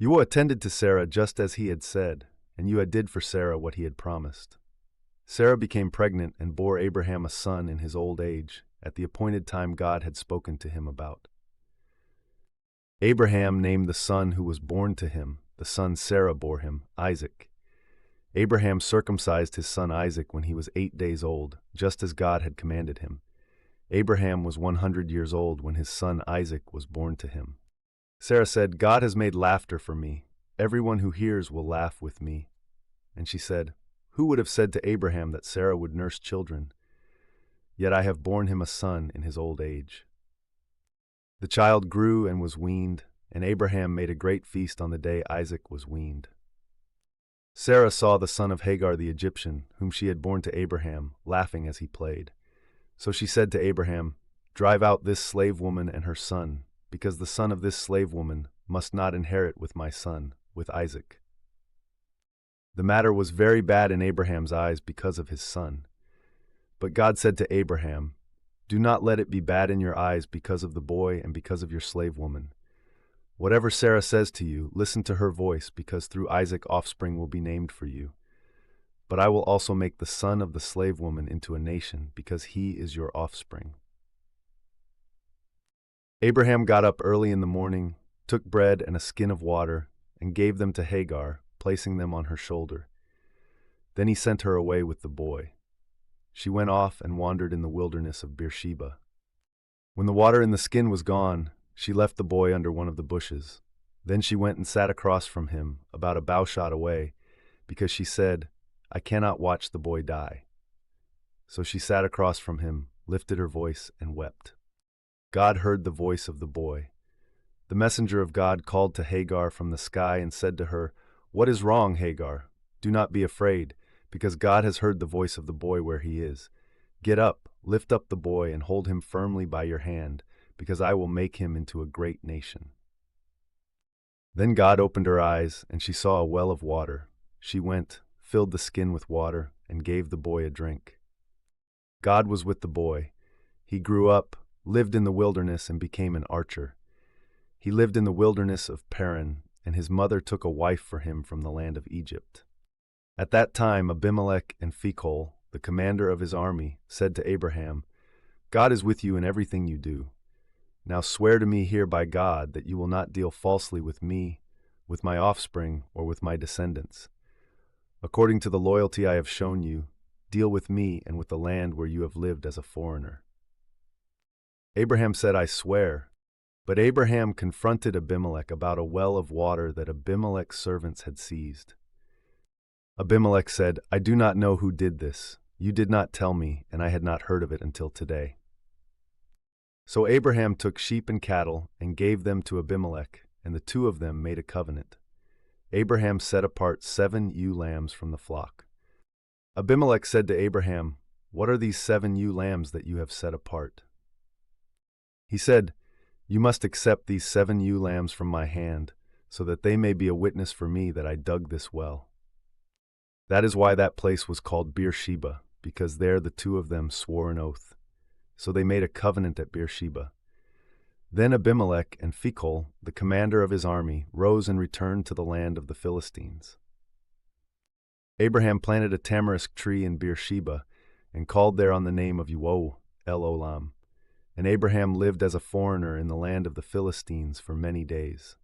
YHWH attended to Sarah just as he had said, and YHWH did for Sarah what he had promised. Sarah became pregnant and bore Abraham a son in his old age, at the appointed time God had spoken to him about. Abraham named the son who was born to him, the son Sarah bore him, Isaac. Abraham circumcised his son Isaac when he was 8 days old, just as God had commanded him. Abraham was 100 years old when his son Isaac was born to him. Sarah said, "God has made laughter for me. Everyone who hears will laugh with me." And she said, "Who would have said to Abraham that Sarah would nurse children? Yet I have borne him a son in his old age." The child grew and was weaned, and Abraham made a great feast on the day Isaac was weaned. Sarah saw the son of Hagar the Egyptian, whom she had borne to Abraham, laughing as he played. So she said to Abraham, "Drive out this slave woman and her son, because the son of this slave woman must not inherit with my son, with Isaac." The matter was very bad in Abraham's eyes because of his son. But God said to Abraham, "Do not let it be bad in your eyes because of the boy and because of your slave woman. Whatever Sarah says to you, listen to her voice, because through Isaac offspring will be named for you. But I will also make the son of the slave woman into a nation, because he is your offspring." Abraham got up early in the morning, took bread and a skin of water, and gave them to Hagar, placing them on her shoulder. Then he sent her away with the boy. She went off and wandered in the wilderness of Beersheba. When the water in the skin was gone, she left the boy under one of the bushes. Then she went and sat across from him, about a bowshot away, because she said, "I cannot watch the boy die." So she sat across from him, lifted her voice, and wept. God heard the voice of the boy. The messenger of God called to Hagar from the sky and said to her, "What is wrong, Hagar? Do not be afraid, because God has heard the voice of the boy where he is. Get up, lift up the boy, and hold him firmly by your hand, because I will make him into a great nation." Then God opened her eyes, and she saw a well of water. She went, filled the skin with water, and gave the boy a drink. God was with the boy. He grew up, lived in the wilderness, and became an archer. He lived in the wilderness of Paran, and his mother took a wife for him from the land of Egypt. At that time Abimelech and Phicol, the commander of his army, said to Abraham, "God is with you in everything you do. Now swear to me here by God that you will not deal falsely with me, with my offspring, or with my descendants. According to the loyalty I have shown you, deal with me and with the land where you have lived as a foreigner." Abraham said, "I swear." But Abraham confronted Abimelech about a well of water that Abimelech's servants had seized. Abimelech said, "I do not know who did this. You did not tell me, and I had not heard of it until today." So Abraham took sheep and cattle and gave them to Abimelech, and the two of them made a covenant. Abraham set apart 7 ewe lambs from the flock. Abimelech said to Abraham, "What are these 7 ewe lambs that you have set apart?" He said, "You must accept these 7 ewe lambs from my hand, so that they may be a witness for me that I dug this well." That is why that place was called Beersheba, because there the two of them swore an oath. So they made a covenant at Beersheba. Then Abimelech and Phicol, the commander of his army, rose and returned to the land of the Philistines. Abraham planted a tamarisk tree in Beersheba and called there on the name of YHWH, El Olam. And Abraham lived as a foreigner in the land of the Philistines for many days.